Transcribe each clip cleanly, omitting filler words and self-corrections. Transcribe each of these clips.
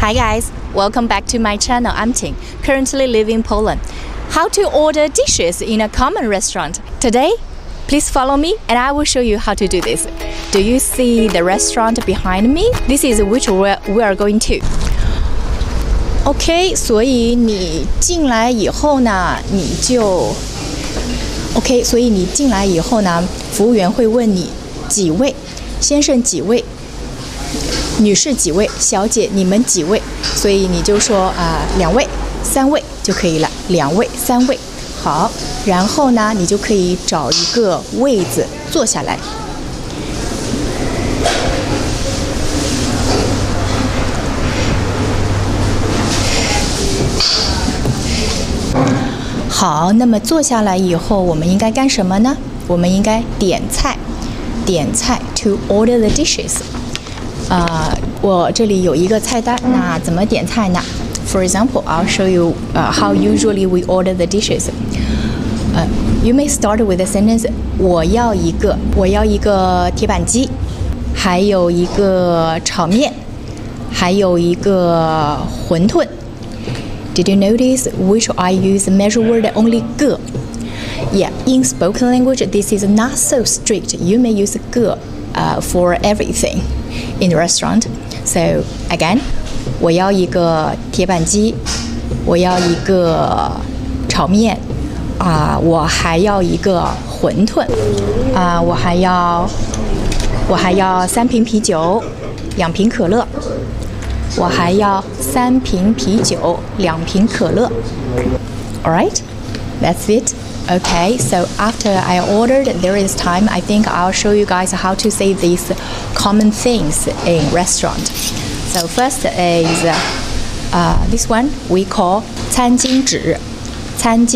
Hi guys, welcome back to my channel. I'm Ting, currently living in Poland. How to order dishes in a common restaurant. Today, please follow me and I will show you how to do this. Do you see the restaurant behind me? This is which we are going to. OK， 所以你进来以后呢，服务员会问你几位，先生几位，女士几位，小姐你们几位，所以你就说2位、3位就可以了，2位、3位。好，然后呢，你就可以找一个位子坐下来。好，那么坐下来以后，我们应该干什么呢？我们应该点菜，to order the dishes。我这里有一个菜单，那怎么点菜呢 ？For example, I'll show you how usually we order the dishes. You may start with the sentence: 我要一个铁板鸡，还有一个炒面，还有一个馄饨。Did you notice which I use the measure word only 个? Yeah, in spoken language, this is not so strict. You may use 个for everything in the restaurant. So again, 我要一个铁板鸡，我要一个炒面，我还要一个馄饨，我还要3瓶啤酒，2瓶可乐。我还要3瓶啤酒，2瓶可乐。All right, that's it. Okay, so after I ordered, there is time. I think I'll show you guys how to say these common things in restaurant. So first is this one we call 餐巾纸 and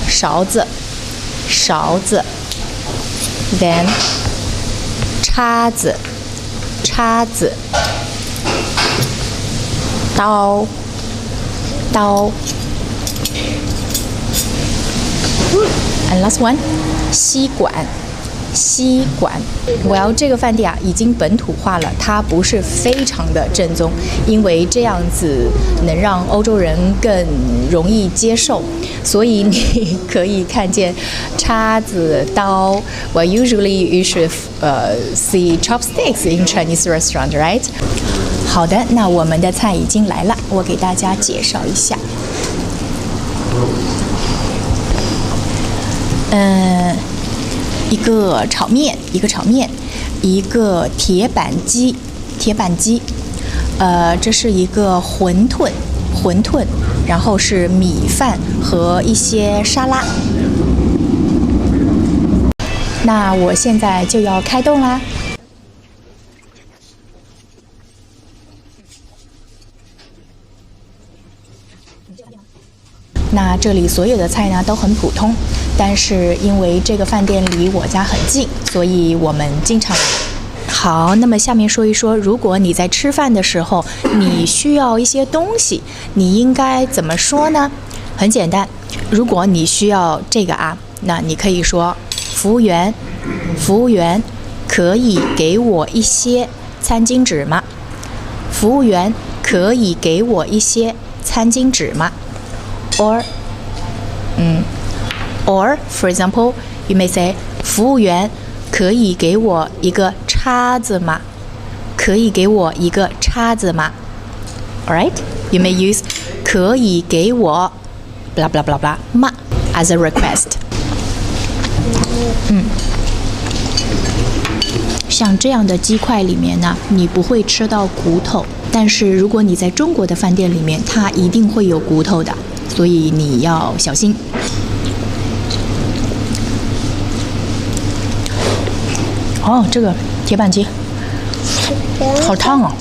勺子。Then 叉子，刀。And last one， 吸管。Well， 这个饭店已经本土化了，它不是非常的正宗，因为这样子能让欧洲人更容易接受，所以你可以看见叉子、刀。Well, usually you should see chopsticks in Chinese restaurant, right? 好的，那我们的菜已经来了，我给大家介绍一下。一个炒面，一个铁板鸡，这是一个馄饨，然后是米饭和一些沙拉。那我现在就要开动啦。那这里所有的菜呢都很普通，但是因为这个饭店离我家很近，所以我们经常来。好，那么下面说一说，如果你在吃饭的时候，你需要一些东西，你应该怎么说呢？很简单，如果你需要这个那你可以说，服务员，可以给我一些餐巾纸吗？服务员，可以给我一些餐巾纸吗？Or, for example, you may say, 服务员，可以给我一个叉子吗？可以给我一个叉子吗 ？Alright, you may use 可以给我 blah blah blah blah 吗 as a request. 像这样的鸡块里面呢，你不会吃到骨头，但是如果你在中国的饭店里面，它一定会有骨头的。所以你要小心。这个铁板鸡好烫啊，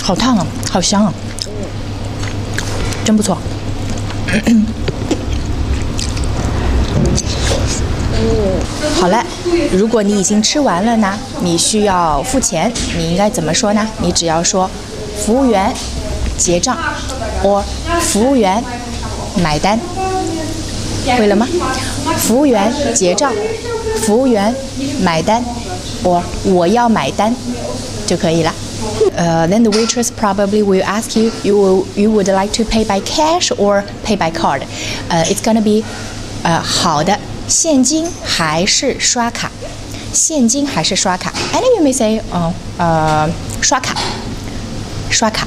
好香啊，真不错。好了，如果你已经吃完了呢，你需要付钱，你应该怎么说呢？你只要说服务员结账 or 服务员买单，会了吗？服务员结账服务员买单 or 我要买单就可以了。Then the waitress probably will ask you, you would like to pay by cash or pay by card? It's gonna be 好的，现金还是刷卡？现金还是刷卡 ？And you may say, 刷卡，刷卡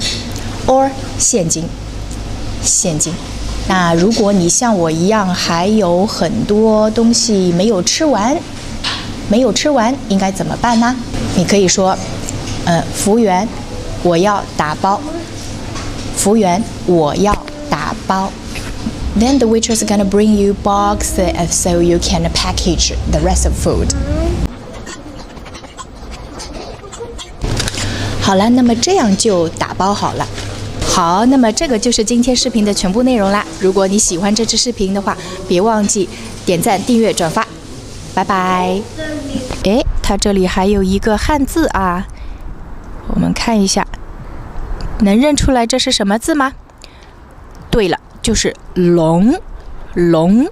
，or 现金，现金。那如果你像我一样还有很多东西没有吃完，应该怎么办呢？你可以说，服务员，我要打包。服务员，我要打包。Then the waitress is gonna bring you box, so you can package the rest of food. 好了，那么这样就打包好了。好，那么这个就是今天视频的全部内容啦。如果你喜欢这支视频的话，别忘记点赞、订阅、转发。拜拜。诶，它这里还有一个汉字啊，我们看一下，能认出来这是什么字吗？对了，就是龙，龙。